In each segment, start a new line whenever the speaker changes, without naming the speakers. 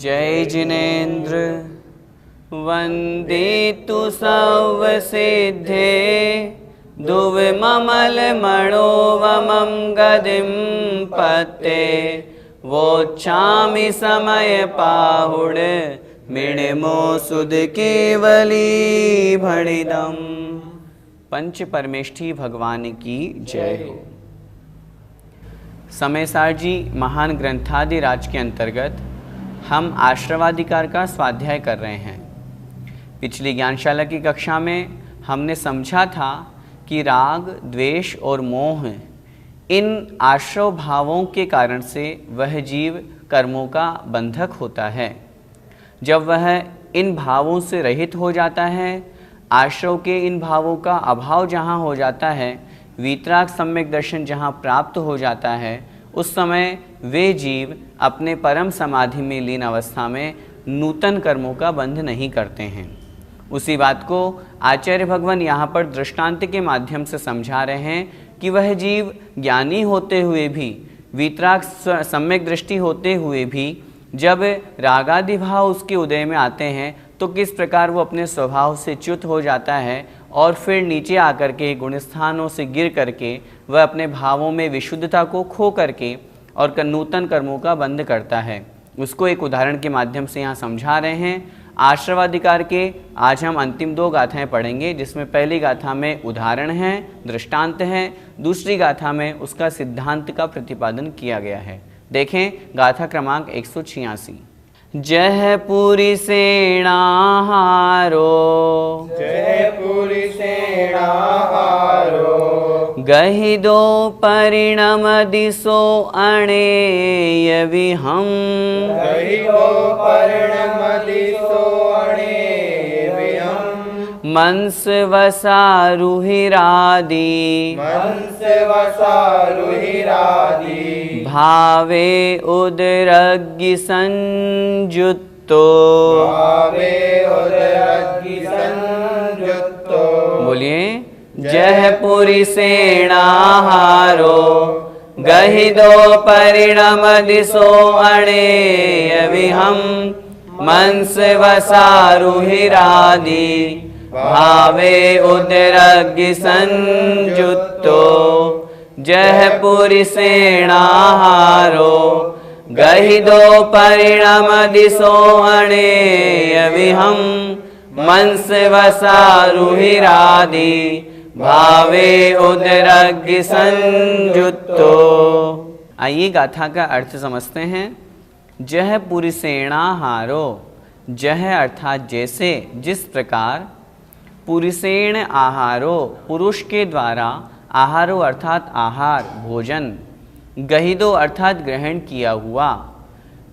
जय जिनेन्द्र वंदे तु सर्वसिद्धे दुर्ममल मणोवमं गदिं पते वोच्छामि समय पाहुड मिणमो सुध केवली भणिदम। पंच परमेष्ठी भगवान की जय हो। समयसार जी महान ग्रंथादिराज के अंतर्गत हम आश्रवाधिकार का स्वाध्याय कर रहे हैं। पिछली ज्ञानशाला की कक्षा में हमने समझा था कि राग, द्वेष और मोह इन आश्रव भावों के कारण से वह जीव कर्मों का बंधक होता है। जब वह इन भावों से रहित हो जाता है, आश्रव के इन भावों का अभाव जहाँ हो जाता है, वीतराग सम्यक दर्शन जहाँ प्राप्त हो जाता है, उस समय वे जीव अपने परम समाधि में लीन अवस्था में नूतन कर्मों का बंध नहीं करते हैं। उसी बात को आचार्य भगवान यहाँ पर दृष्टांत के माध्यम से समझा रहे हैं कि वह जीव ज्ञानी होते हुए भी, वीतराग सम्यक दृष्टि होते हुए भी, जब रागादि भाव उसके उदय में आते हैं तो किस प्रकार वो अपने स्वभाव से च्युत हो जाता है और फिर नीचे आकर के गुणस्थानों से गिर करके वह अपने भावों में विशुद्धता को खो करके और नूतन कर्मों का बंध करता है। उसको एक उदाहरण के माध्यम से यहाँ समझा रहे हैं। आश्रवाधिकार के आज हम अंतिम 2 गाथाएं पढ़ेंगे, जिसमें पहली गाथा में उदाहरण है, दृष्टांत है, दूसरी गाथा में उसका सिद्धांत का प्रतिपादन किया गया है। देखें गाथा क्रमांक 186। जयपुरी सेणाहारो,
जयपुरी सेणाहारो,
गहि दो परिणम दिसो अणेय विहम,
गहि दो परिणम दिसो अणेय विहम,
मंस वसा रुहिरादि,
मंस वसा रुहिरादि,
भावे उदरग्नि संयुक्तो,
भावे उदरग्नि संयुक्तो।
बोलिए जयपुरी सेणाहारो, गहि दो परिणम दिसो अणेय विहम, मंस वसा रुहिरादि, भावे उदरग्नि संयुक्तो। जयपुरी सेणाहारो, गहि दो परिणम दिसो अणेय विहम, मंस वसा रुहिरादि, भावे उदरग्नि संयुक्तो। आइए गाथा का अर्थ समझते हैं। जयपुरी सेणाहारो, जह अर्थात जैसे, जिस प्रकार, पुरुषेण आहारो, पुरुष के द्वारा, आहारो अर्थात आहार, भोजन, गहिदो अर्थात ग्रहण किया हुआ,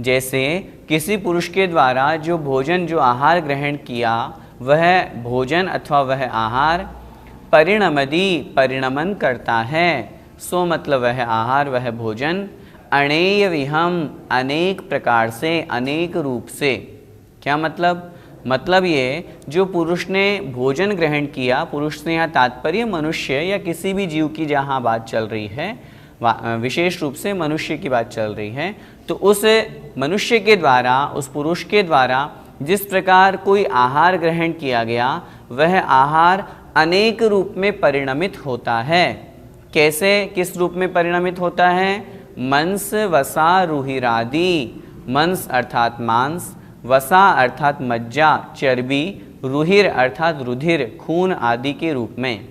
जैसे किसी पुरुष के द्वारा जो भोजन, जो आहार ग्रहण किया, वह भोजन अथवा वह आहार परिणमदि, परिणमन करता है, सो मतलब वह आहार, वह भोजन, अणेय विहम, अनेक प्रकार से, अनेक रूप से। क्या मतलब? मतलब ये, जो पुरुष ने भोजन ग्रहण किया, पुरुष से यहाँ तात्पर्य मनुष्य या किसी भी जीव की जहाँ बात चल रही है, विशेष रूप से मनुष्य की बात चल रही है, तो उस मनुष्य के द्वारा, उस पुरुष के द्वारा जिस प्रकार कोई आहार ग्रहण किया गया, वह आहार अनेक रूप में परिणमित होता है। कैसे, किस रूप में परिणमित होता है? मंस वसा रुहिरादि, मंस अर्थात मांस, वसा अर्थात मज्जा, चर्बी, रुहिर अर्थात रुधिर, खून आदि के रूप में।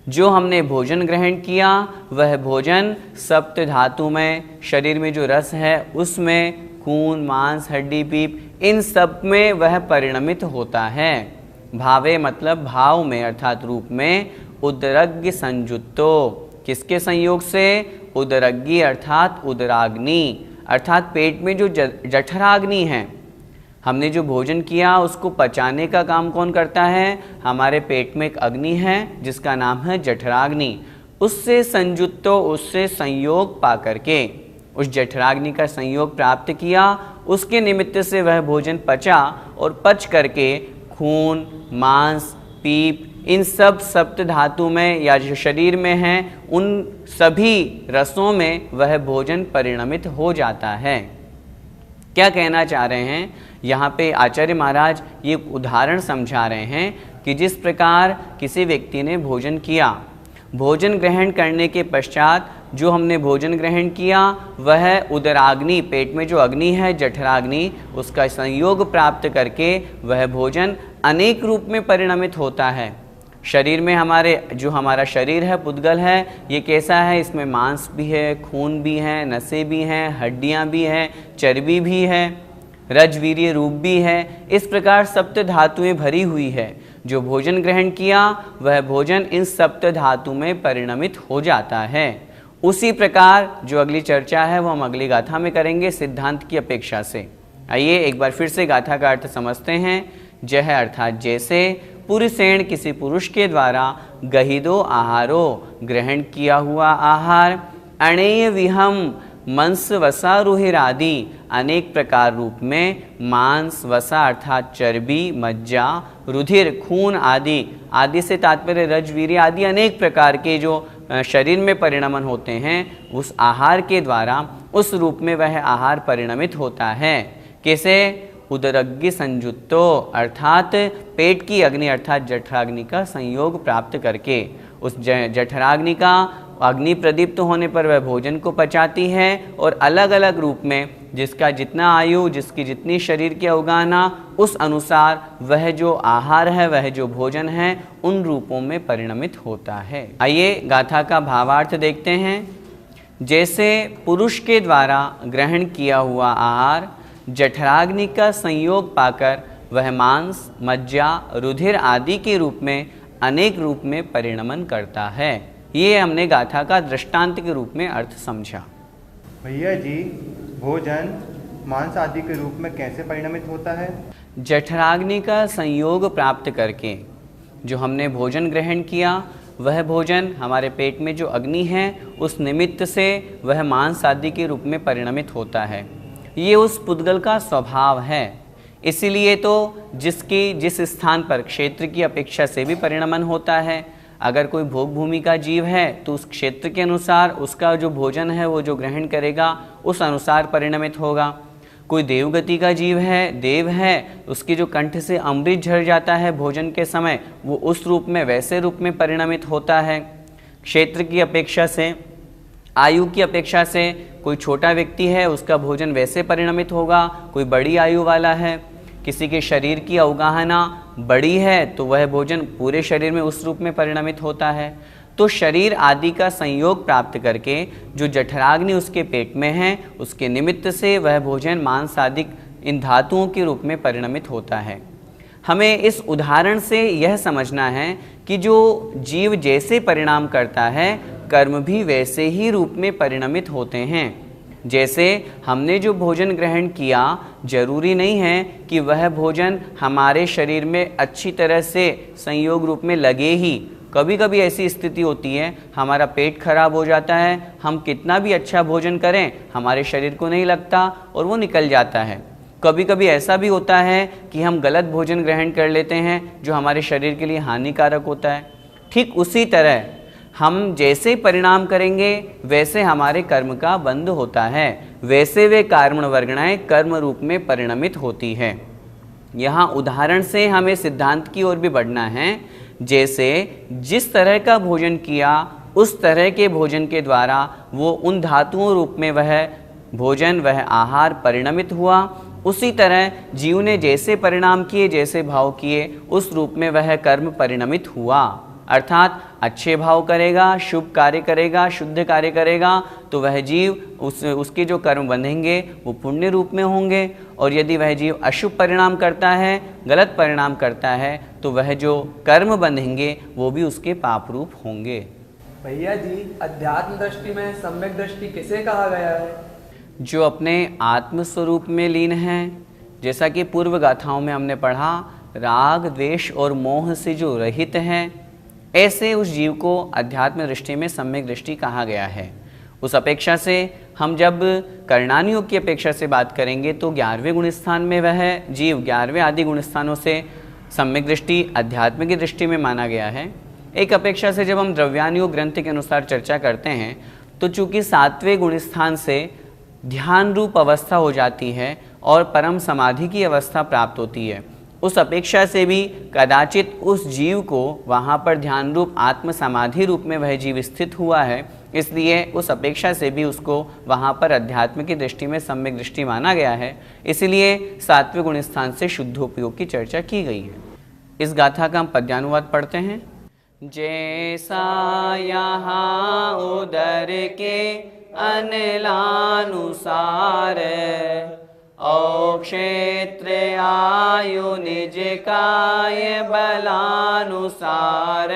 जो हमने भोजन ग्रहण किया, वह भोजन सप्त धातु में, शरीर में जो रस है उसमें, खून, मांस, हड्डी, पीप, इन सब में वह परिणमित होता है। भावे मतलब भाव में अर्थात रूप में, उदरग्नि संयुक्तो, किसके संयोग से? उदरग्नि अर्थात उदराग्नि, अर्थात पेट में जो जठराग्नि है, हमने जो भोजन किया उसको पचाने का काम कौन करता है? हमारे पेट में एक अग्नि है जिसका नाम है जठराग्नि। उससे संयुक्तो, उससे संयोग पा करके, उस जठराग्नि का संयोग प्राप्त किया, उसके निमित्त से वह भोजन पचा और पच करके खून, मांस, पीप, इन सब सप्त धातु में या जो शरीर में हैं, उन सभी रसों में वह भोजन परिणमित हो जाता है। क्या कहना चाह रहे हैं यहाँ पे आचार्य महाराज ये उदाहरण समझा रहे हैं कि जिस प्रकार किसी व्यक्ति ने भोजन किया, भोजन ग्रहण करने के पश्चात जो हमने भोजन ग्रहण किया वह उदराग्नि, पेट में जो अग्नि है जठराग्नि, उसका संयोग प्राप्त करके वह भोजन अनेक रूप में परिणमित होता है। शरीर में हमारा शरीर है, पुद्गल है, ये कैसा है, इसमें मांस भी है, खून भी है, नसें भी हैं, हड्डियां भी हैं, चर्बी भी है, रजवीर्य रूप भी है। इस प्रकार सप्त धातुएं भरी हुई है। जो भोजन ग्रहण किया वह भोजन इन सप्त धातु में परिणमित हो जाता है। उसी प्रकार जो अगली चर्चा है वो हम अगली गाथा में करेंगे सिद्धांत की अपेक्षा से। आइए एक बार फिर से गाथा का अर्थ समझते हैं। जह अर्थात जैसे, पुरुषेण किसी पुरुष के द्वारा, गहिदो आहारो ग्रहण किया हुआ आहार, अणेय विहम मंस वसा रुहिर आदि अनेक प्रकार रूप में, मांस वसा अर्थात चर्बी, मज्जा, रुधिर खून आदि से तात्पर्य रजवीर्य आदि अनेक प्रकार के जो शरीर में परिणमन होते हैं, उस आहार के द्वारा उस रूप में वह आहार परिणमित होता है। कैसे? उदरग्नि संयुक्तो अर्थात पेट की अग्नि अर्थात जठराग्नि का संयोग प्राप्त करके, उस जठराग्नि का अग्नि प्रदीप्त होने पर वह भोजन को पचाती है और अलग अलग रूप में जिसका जितना आयु, जिसकी जितनी शरीर की अवगाहना, उस अनुसार वह जो आहार है, वह जो भोजन है, उन रूपों में परिणमित होता है। आइए गाथा का भावार्थ देखते हैं। जैसे पुरुष के द्वारा ग्रहण किया हुआ आहार जठराग्नि का संयोग पाकर वह मांस, मज्जा, रुधिर आदि के रूप में अनेक रूप में परिणमन करता है। ये हमने गाथा का दृष्टांत के रूप में अर्थ समझा।
भैया जी, भोजन मांस आदि के रूप में कैसे परिणमित होता है?
जठराग्नि का संयोग प्राप्त करके जो हमने भोजन ग्रहण किया, वह भोजन हमारे पेट में जो अग्नि है उस निमित्त से वह मांस आदि के रूप में परिणमित होता है। ये उस पुद्गल का स्वभाव है। इसीलिए तो जिस स्थान पर क्षेत्र की अपेक्षा से भी परिणमन होता है। अगर कोई भोग भूमि का जीव है तो उस क्षेत्र के अनुसार उसका जो भोजन है वो जो ग्रहण करेगा उस अनुसार परिणमित होगा। कोई देवगति का जीव है, देव है, उसकी जो कंठ से अमृत झर जाता है भोजन के समय, वो उस रूप में वैसे रूप में परिणमित होता है। क्षेत्र की अपेक्षा से, आयु की अपेक्षा से कोई छोटा व्यक्ति है उसका भोजन वैसे परिणमित होगा, कोई बड़ी आयु वाला है, किसी के शरीर की अवगाहना बड़ी है तो वह भोजन पूरे शरीर में उस रूप में परिणमित होता है। तो शरीर आदि का संयोग प्राप्त करके जो जठराग्नि उसके पेट में है उसके निमित्त से वह भोजन मांस आदि इन धातुओं के रूप में परिणमित होता है। हमें इस उदाहरण से यह समझना है कि जो जीव जैसे परिणाम करता है कर्म भी वैसे ही रूप में परिणमित होते हैं। जैसे हमने जो भोजन ग्रहण किया, जरूरी नहीं है कि वह भोजन हमारे शरीर में अच्छी तरह से संयोग रूप में लगे ही। कभी कभी ऐसी स्थिति होती है हमारा पेट खराब हो जाता है, हम कितना भी अच्छा भोजन करें हमारे शरीर को नहीं लगता और वो निकल जाता है। कभी कभी ऐसा भी होता है कि हम गलत भोजन ग्रहण कर लेते हैं जो हमारे शरीर के लिए हानिकारक होता है। ठीक उसी तरह हम जैसे परिणाम करेंगे वैसे हमारे कर्म का बंध होता है, वैसे वे कर्मण वर्गणाएं कर्म रूप में परिणमित होती है। यहाँ उदाहरण से हमें सिद्धांत की ओर भी बढ़ना है। जैसे जिस तरह का भोजन किया उस तरह के भोजन के द्वारा वो उन धातुओं रूप में वह भोजन, वह आहार परिणमित हुआ, उसी तरह जीव ने जैसे परिणाम किए, जैसे भाव किए, उस रूप में वह कर्म परिणमित हुआ। अर्थात अच्छे भाव करेगा, शुभ कार्य करेगा, शुद्ध कार्य करेगा तो वह जीव उसके जो कर्म बंधेंगे वो पुण्य रूप में होंगे, और यदि वह जीव अशुभ परिणाम करता है, गलत परिणाम करता है तो वह जो कर्म बंधेंगे वो भी उसके पाप रूप होंगे।
भैया जी, अध्यात्म दृष्टि में सम्यक दृष्टि किसे कहा गया है?
जो अपने आत्म स्वरूप में लीन है। जैसा कि पूर्व गाथाओं में हमने पढ़ा, राग द्वेष और मोह से जो रहित है, ऐसे उस जीव को अध्यात्म दृष्टि में सम्यक दृष्टि कहा गया है। उस अपेक्षा से हम जब कर्णानियोग की अपेक्षा से बात करेंगे तो 11वें गुण स्थान में वह जीव 11वें आदि गुण स्थानों से सम्यक दृष्टि अध्यात्म की दृष्टि में माना गया है। एक अपेक्षा से जब हम द्रव्यानुयोग ग्रंथ के अनुसार चर्चा करते हैं तो चूंकि 7वें गुण स्थान से ध्यान रूप अवस्था हो जाती है और परम समाधि की अवस्था प्राप्त होती है। उस अपेक्षा से भी कदाचित उस जीव को वहाँ पर ध्यान रूप आत्म समाधि रूप में वह जीव स्थित हुआ है, इसलिए उस अपेक्षा से भी उसको वहाँ पर अध्यात्म की दृष्टि में सम्यक दृष्टि माना गया है। इसलिए सात्विक गुण स्थान से शुद्धोपयोग की चर्चा की गई है। इस गाथा का हम पद्यानुवाद पढ़ते हैं। जैसा यहाँ उदर के अनिलानुसार औ क्षेत्र आयु निज काय बलानुसार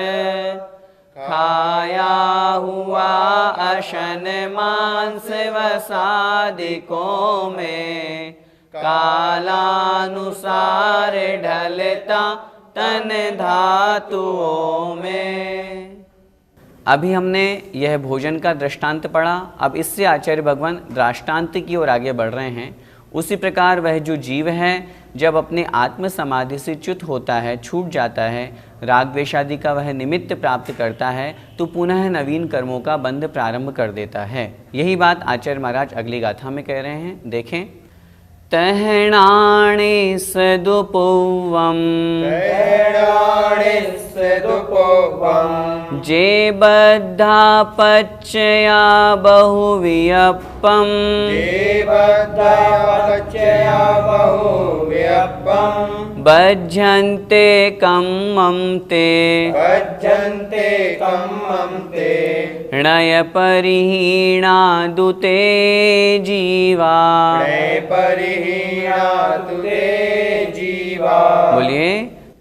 खाया हुआ अशन मांस वसादिकों में कालानुसार ढलता तन धातुओं में। अभी हमने यह भोजन का दृष्टांत पढ़ा। अब इससे आचार्य भगवान दृष्टांत की ओर आगे बढ़ रहे हैं। उसी प्रकार वह जो जीव है जब अपने आत्म समाधि से च्युत होता है, छूट जाता है, राग द्वेषादि का वह निमित्त प्राप्त करता है, तो पुनः नवीन कर्मों का बंध प्रारंभ कर देता है। यही बात आचार्य महाराज अगली गाथा में कह रहे हैं। देखें। तहणाणि सदुपौवम् जे बद्धा पच्चया बहुवियप्पम् बध्यन्ते कम्मं ते णय परिहीणा दुते जीवा। बोलिए।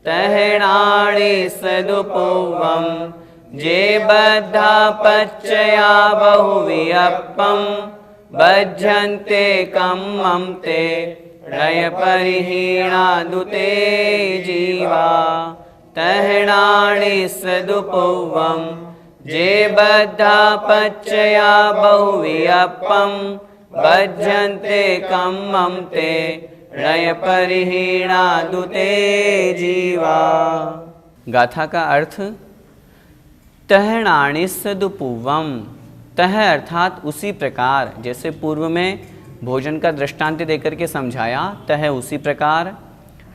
तहणाणि सदुपौवम् जे बद्धा पच्चया बहुवियप्पम् बध्यन्ते कम्मं ते णय परिहीणा दुते जीवा। तहणाणि सदुपौवम् जे बद्धा पच्चया बहुवियप्पम् बध्यन्ते कम्मं ते णय परिहीणा दुते जीवा। गाथा का अर्थ। तहणाणि सदुपौवम्, तह अर्थात उसी प्रकार, जैसे पूर्व में भोजन का दृष्टांत देकर के समझाया, तह उसी प्रकार।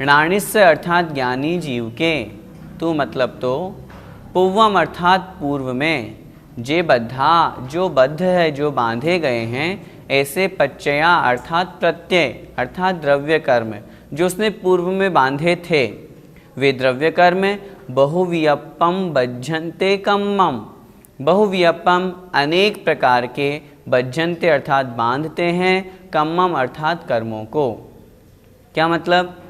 णाणिस अर्थात ज्ञानी जीव के, तो मतलब तो पूर्वम अर्थात पूर्व में, जे बद्धा जो बद्ध है, जो बांधे गए हैं, ऐसे पच्चया अर्थात प्रत्यय अर्थात द्रव्य कर्म जो उसने पूर्व में बांधे थे, वे द्रव्य कर्म बहुवियप्पम बज्झन्ते कम्मम, बहुवियप्पम अनेक प्रकार के, बज्झन्ते अर्थात बांधते हैं, कम्मम अर्थात कर्मों को। क्या मतलब?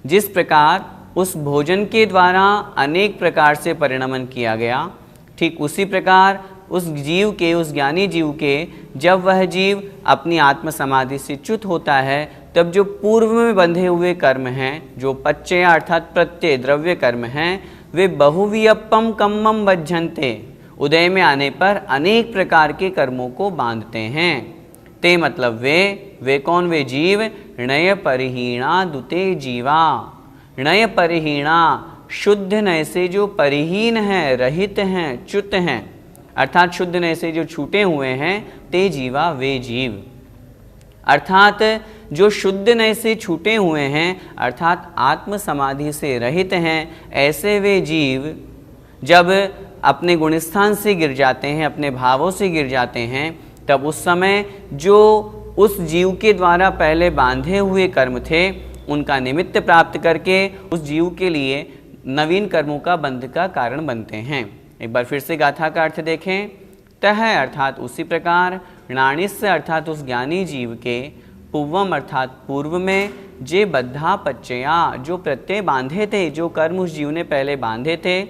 जिस प्रकार उस भोजन के द्वारा अनेक प्रकार से परिणमन किया गया, ठीक उसी प्रकार उस जीव के, उस ज्ञानी जीव के, जब वह जीव अपनी आत्म समाधि से च्युत होता है, तब जो पूर्व में बंधे हुए कर्म हैं, जो पच्चय अर्थात प्रत्यय द्रव्य कर्म हैं, वे बहुवियप्पम कम्मम बज्झन्ते, उदय में आने पर अनेक प्रकार के कर्मों को बांधते हैं। ते मतलब वे कौन? वे जीव णय परिहीणा दुते जीवा। णय परिहीणा शुद्ध नय से जो परिहीन हैं, रहित हैं, च्युत हैं, अर्थात शुद्ध नय से जो छूटे हुए हैं, ते जीवा वे जीव। अर्थात जो शुद्ध नय से छूटे हुए हैं, अर्थात आत्म समाधि से रहित हैं, ऐसे वे जीव जब अपने गुणस्थान से गिर जाते हैं, अपने भावों से गिर जाते हैं, तब उस समय जो उस जीव के द्वारा पहले बांधे हुए कर्म थे, उनका निमित्त प्राप्त करके उस जीव के लिए नवीन कर्मों का बंध का कारण बनते हैं। एक बार फिर से गाथा का अर्थ देखें। तह अर्थात उसी प्रकार, णाणिस्य अर्थात उस ज्ञानी जीव के, पूर्वम अर्थात पूर्व में, जे बद्धा पच्चया जो प्रत्यय बांधे थे, जो कर्म उस जीव ने पहले बांधे थे,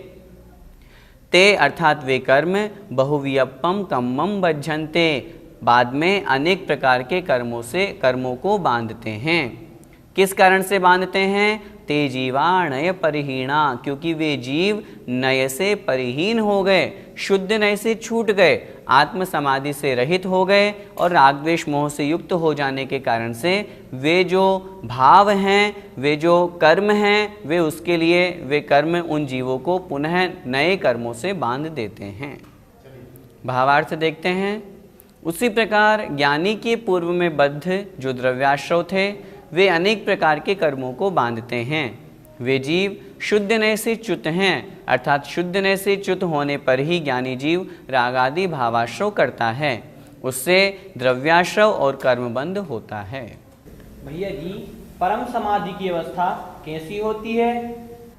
ते अर्थात वे कर्म, बहुवियप्पम कम्मम बज्झन्ते बाद में अनेक प्रकार के कर्मों को बांधते हैं। किस कारण से बांधते हैं? ते जीवा नय परिहीणा, क्योंकि वे जीव नय से परिहीन हो गए, शुद्ध नय से छूट गए, आत्म समाधि से रहित हो गए और राग द्वेष मोह से युक्त हो जाने के कारण से वे जो भाव हैं, वे जो कर्म हैं, वे उसके लिए वे कर्म उन जीवों को पुनः नए कर्मों से बांध देते हैं। भावार्थ देखते हैं। उसी प्रकार ज्ञानी के पूर्व में बद्ध जो द्रव्याश्रव थे वे अनेक प्रकार के कर्मों को बांधते हैं। वे जीव शुद्ध नय से च्युत हैं, अर्थात शुद्ध नय से च्युत होने पर ही ज्ञानी जीव रागादि भावाश्रव करता है, उससे द्रव्याश्रव और कर्मबंध होता है।
भैया जी, परम समाधि की अवस्था कैसी होती है?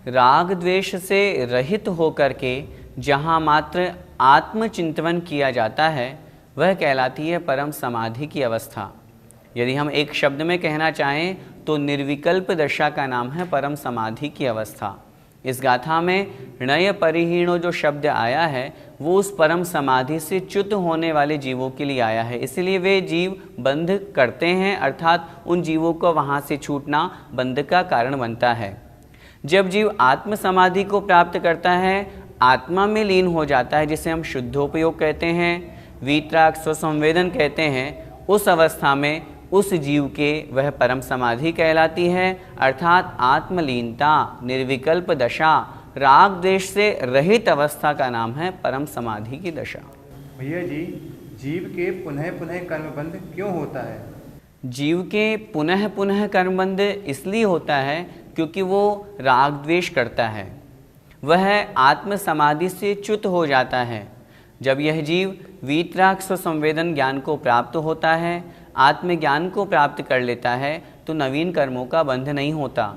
राग द्वेष से रहित होकर के जहाँ मात्र आत्मचिंतन किया जाता है वह कहलाती है परम समाधि की अवस्था। यदि हम एक शब्द में कहना चाहें तो निर्विकल्प दशा का नाम है परम समाधि की अवस्था। इस गाथा में णय परिहीणो जो शब्द आया है वो उस परम समाधि से च्युत होने वाले जीवों के लिए आया है, इसलिए वे जीव बंध करते हैं, अर्थात उन जीवों को वहाँ से छूटना बंध का कारण बनता है। जब जीव आत्म समाधि को प्राप्त करता है, आत्मा में लीन हो जाता है, जिसे हम शुद्धोपयोग कहते हैं, वीतराग स्वसंवेदन कहते हैं, उस अवस्था में उस जीव के वह परम समाधि कहलाती है, अर्थात आत्मलीनता, निर्विकल्प दशा, राग द्वेष से रहित अवस्था का नाम है परम समाधि की दशा।
भैया जी, जीव के पुनः पुनः कर्मबंध क्यों होता है?
जीव के पुनः पुनः कर्मबंध इसलिए होता है क्योंकि वो राग द्वेष करता है, वह आत्म समाधि से च्युत हो जाता है। जब यह जीव वीतराग स्वसंवेदन ज्ञान को प्राप्त होता है, आत्मज्ञान को प्राप्त कर लेता है, तो नवीन कर्मों का बंध नहीं होता।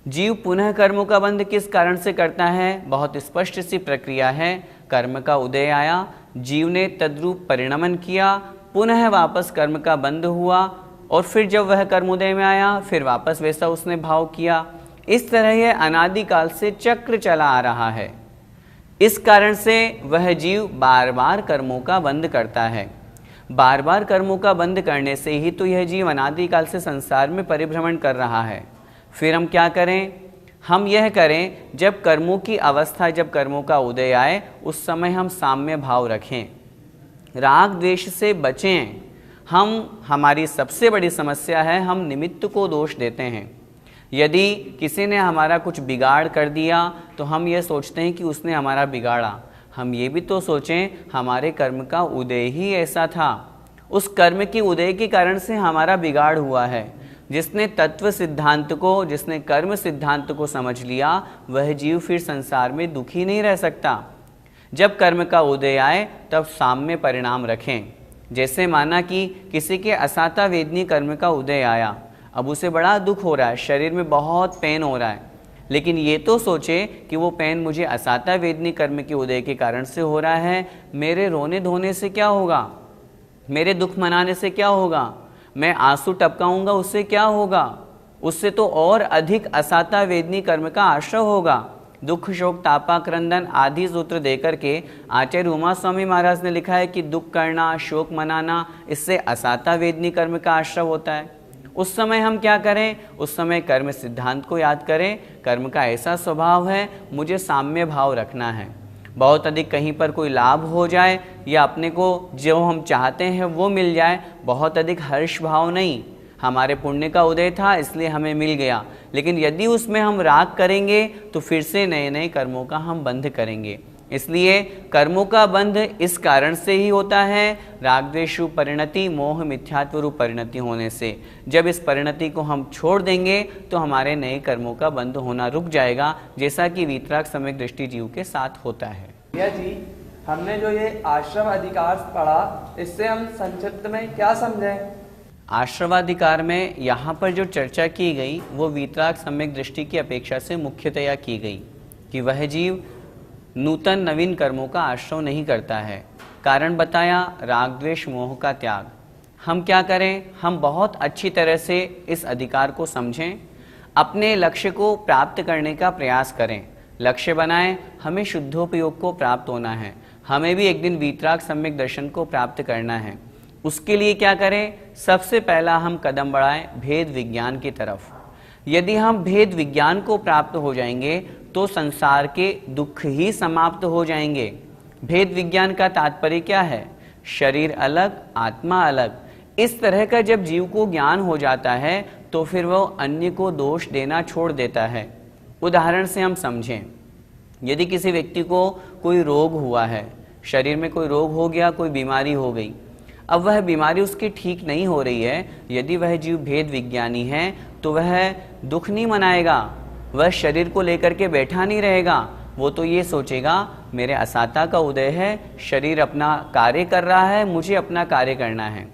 जीव पुनः कर्मों का बंध किस कारण से करता है? बहुत स्पष्ट सी प्रक्रिया है। कर्म का उदय आया, जीव ने तद्रूप परिणमन किया, पुनः वापस कर्म का बंध हुआ, और फिर जब वह कर्म उदय में आया फिर वापस वैसा उसने भाव किया। इस तरह यह अनादिकाल से चक्र चला आ रहा है। इस कारण से वह जीव बार बार कर्मों का बंध करता है। बार बार कर्मों का बंध करने से ही तो यह जीव अनादिकाल से संसार में परिभ्रमण कर रहा है। फिर हम क्या करें? हम यह करें, जब कर्मों की अवस्था, जब कर्मों का उदय आए, उस समय हम साम्य भाव रखें, राग द्वेष से बचें। हमारी सबसे बड़ी समस्या है, हम निमित्त को दोष देते हैं। यदि किसी ने हमारा कुछ बिगाड़ कर दिया तो हम ये सोचते हैं कि उसने हमारा बिगाड़ा। हम ये भी तो सोचें, हमारे कर्म का उदय ही ऐसा था, उस कर्म के उदय के कारण से हमारा बिगाड़ हुआ है। जिसने तत्व सिद्धांत को, जिसने कर्म सिद्धांत को समझ लिया, वह जीव फिर संसार में दुखी नहीं रह सकता। जब कर्म का उदय आए तब साम्य परिणाम रखें। जैसे माना कि किसी के असाता वेदनी कर्म का उदय आया, अब उसे बड़ा दुख हो रहा है, शरीर में बहुत पेन हो रहा है, लेकिन ये तो सोचे कि वो पेन मुझे असाता वेदनी कर्म के उदय के कारण से हो रहा है, मेरे रोने धोने से क्या होगा, मेरे दुख मनाने से क्या होगा, मैं आंसू टपकाऊंगा उससे क्या होगा, उससे तो और अधिक असाता वेदनी कर्म का आश्रय होगा। दुख शोक तापा क्रंदन आदि सूत्र देकर के आचार्य उमा स्वामी महाराज ने लिखा है कि दुख करना, शोक मनाना, इससे असाता वेदनी कर्म का आश्रय होता है। उस समय हम क्या करें? उस समय कर्म सिद्धांत को याद करें। कर्म का ऐसा स्वभाव है, मुझे साम्य भाव रखना है। बहुत अधिक कहीं पर कोई लाभ हो जाए या अपने को जो हम चाहते हैं वो मिल जाए, बहुत अधिक हर्ष भाव नहीं। हमारे पुण्य का उदय था इसलिए हमें मिल गया, लेकिन यदि उसमें हम राग करेंगे तो फिर से नए नए कर्मों का हम बंध करेंगे। इसलिए कर्मों का बंध इस कारण से ही होता है, राग द्वेष रूप परिणति, मोह मिथ्यात्व रूप परिणति होने से। जब इस परिणति को हम छोड़ देंगे तो हमारे नए कर्मों का बंध होना रुक जाएगा, जैसा कि वीतराग सम्यक दृष्टि जीव के साथ होता है।
भैया जी, हमने जो ये आश्रम अधिकार पढ़ा, इससे हम संक्षिप्त में क्या समझें?
आश्रवाधिकार में यहाँ पर जो चर्चा की गई वो वीतराग सम्यक दृष्टि की अपेक्षा से मुख्यतया की गई कि वह जीव नूतन नवीन कर्मों का आश्रय नहीं करता है। कारण बताया, राग द्वेष मोह का त्याग। हम क्या करें? हम बहुत अच्छी तरह से इस अधिकार को समझें, अपने लक्ष्य को प्राप्त करने का प्रयास करें, लक्ष्य बनाएं। हमें शुद्धोपयोग को प्राप्त होना है, हमें भी एक दिन वीतराग सम्यक दर्शन को प्राप्त करना है। उसके लिए क्या करें? सबसे पहला हम कदम बढ़ाएं भेद विज्ञान की तरफ। यदि हम भेद विज्ञान को प्राप्त हो जाएंगे तो संसार के दुख ही समाप्त हो जाएंगे। भेद विज्ञान का तात्पर्य क्या है? शरीर अलग, आत्मा अलग। इस तरह का जब जीव को ज्ञान हो जाता है तो फिर वो अन्य को दोष देना छोड़ देता है। उदाहरण से हम समझें, यदि किसी व्यक्ति को कोई रोग हुआ है, शरीर में कोई रोग हो गया, कोई बीमारी हो गई, अब वह बीमारी उसकी ठीक नहीं हो रही है, यदि वह जीव भेद विज्ञानी है तो वह दुख नहीं मनाएगा, वह शरीर को लेकर के बैठा नहीं रहेगा। वो तो ये सोचेगा मेरे असाता का उदय है, शरीर अपना कार्य कर रहा है, मुझे अपना कार्य करना है।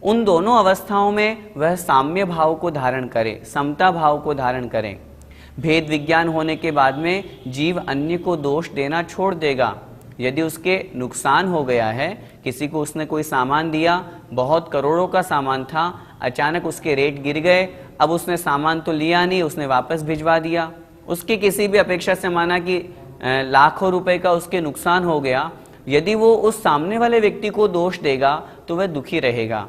उन दोनों अवस्थाओं में वह साम्य भाव को धारण करे, समता भाव को धारण करे। भेद विज्ञान होने के बाद में जीव अन्य को दोष देना छोड़ देगा। यदि उसके नुकसान हो गया है, किसी को उसने कोई सामान दिया, बहुत करोड़ों का सामान था, अचानक उसके रेट गिर गए, अब उसने सामान तो लिया नहीं, उसने वापस भिजवा दिया। उसकी किसी भी अपेक्षा से माना कि लाखों रुपए का उसके नुकसान हो गया, यदि वो उस सामने वाले व्यक्ति को दोष देगा तो वह दुखी रहेगा।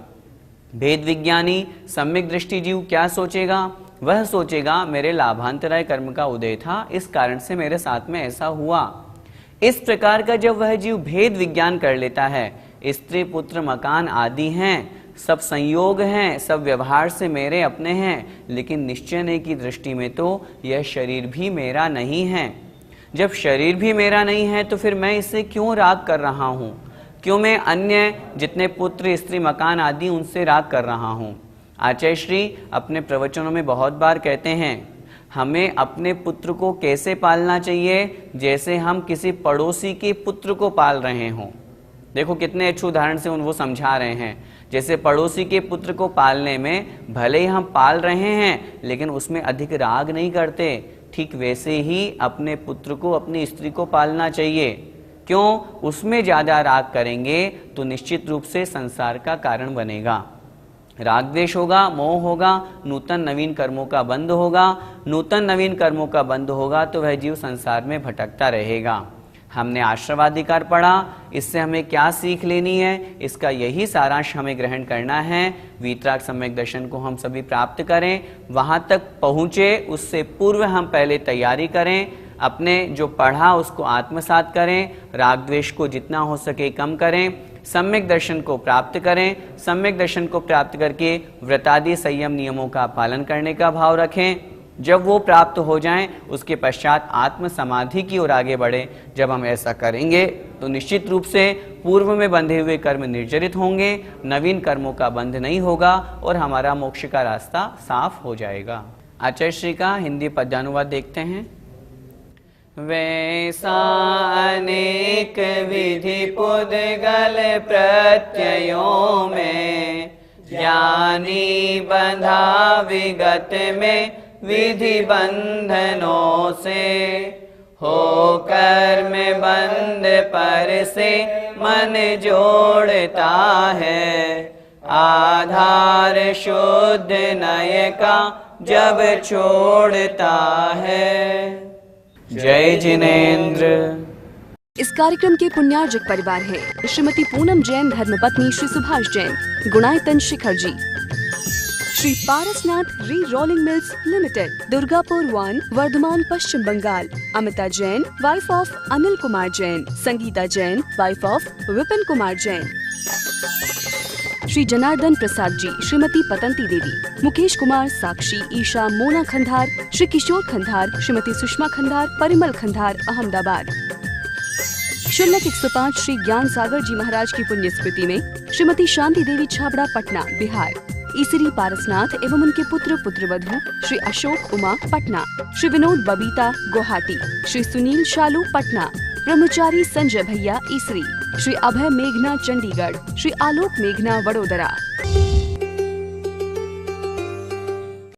भेद विज्ञानी सम्यक दृष्टि जीव क्या सोचेगा? वह सोचेगा मेरे लाभांतराय कर्म का उदय था, इस कारण से मेरे साथ में ऐसा हुआ। इस प्रकार का जब वह जीव भेद विज्ञान कर लेता है, स्त्री पुत्र मकान आदि हैं, सब संयोग हैं, सब व्यवहार से मेरे अपने हैं, लेकिन निश्चय की दृष्टि में तो यह शरीर भी मेरा नहीं है। जब शरीर भी मेरा नहीं है तो फिर मैं इससे क्यों राग कर रहा हूँ? क्यों मैं अन्य जितने पुत्र स्त्री मकान आदि उनसे राग कर रहा हूँ? आचार्य श्री अपने प्रवचनों में बहुत बार कहते हैं हमें अपने पुत्र को कैसे पालना चाहिए, जैसे हम किसी पड़ोसी के पुत्र को पाल रहे हों। देखो कितने अच्छे उदाहरण से वो समझा रहे हैं। जैसे पड़ोसी के पुत्र को पालने में भले ही हम पाल रहे हैं लेकिन उसमें अधिक राग नहीं करते, ठीक वैसे ही अपने पुत्र को, अपनी स्त्री को पालना चाहिए। क्यों? उसमें ज्यादा राग करेंगे तो निश्चित रूप से संसार का कारण बनेगा। राग द्वेष होगा, मोह होगा, नूतन नवीन कर्मों का बंध होगा। नूतन नवीन कर्मों का बंध होगा तो वह जीव संसार में भटकता रहेगा। हमने आश्रवाधिकार पढ़ा, इससे हमें क्या सीख लेनी है? इसका यही सारांश हमें ग्रहण करना है। वीतराग सम्यक दर्शन को हम सभी प्राप्त करें, वहां तक पहुंचे उससे पूर्व हम पहले तैयारी करें, अपने जो पढ़ा उसको आत्मसात करें, राग द्वेष को जितना हो सके कम करें, सम्यक दर्शन को प्राप्त करें। सम्यक दर्शन को प्राप्त करके व्रतादि संयम नियमों का पालन करने का भाव रखें। जब वो प्राप्त हो जाएं, उसके पश्चात आत्म समाधि की ओर आगे बढ़े। जब हम ऐसा करेंगे तो निश्चित रूप से पूर्व में बंधे हुए कर्म निर्जरित होंगे, नवीन कर्मों का बंध नहीं होगा और हमारा मोक्ष का रास्ता साफ हो जाएगा। आचार्य श्री का हिंदी पद्यानुवाद देखते हैं। वैसा अनेक विधि पुद्गल प्रत्ययों में, ज्ञानी बंधा विगत में विधि बंधनों से, हो कर्म बंध पर से मन जोड़ता है, आधार शुद्ध नय का जब छोड़ता है। जय जिनेन्द्र।
इस कार्यक्रम के पुण्यार्जक परिवार है श्रीमती पूनम जैन, धर्मपत्नी Shri Subhash Jain, Gunayatan Shikhar ji, Shri Parasnath re rolling mills limited, Durgapur 1, Vardhaman, Paschim Bangal, Amita Jain, wife of Anil Kumar Jain, Sangeeta Jain, wife of Vipin Kumar Jain, Shri Janardan Prasad ji, Shrimati Patanti Devi, Mukesh Kumar, Sakshi, Isha, Mona Khandhar, Shri Kishore Khandhar, Shrimati Sushma Khandhar, Parimal Khandhar, Ahmedabad. शुल्लक 105 श्री ज्ञान सागर जी महाराज की पुण्य स्मृति में श्रीमती शांति देवी छाबड़ा, पटना, बिहार। ईसरी पारसनाथ एवं उनके पुत्र पुत्रवधू श्री अशोक उमा, पटना, श्री विनोद बबीता, गुवाहाटी, श्री सुनील शालू, पटना, ब्रह्मचारी संजय भैया, ईसरी, श्री अभय मेघना, चंडीगढ़, श्री आलोक मेघना, वडोदरा।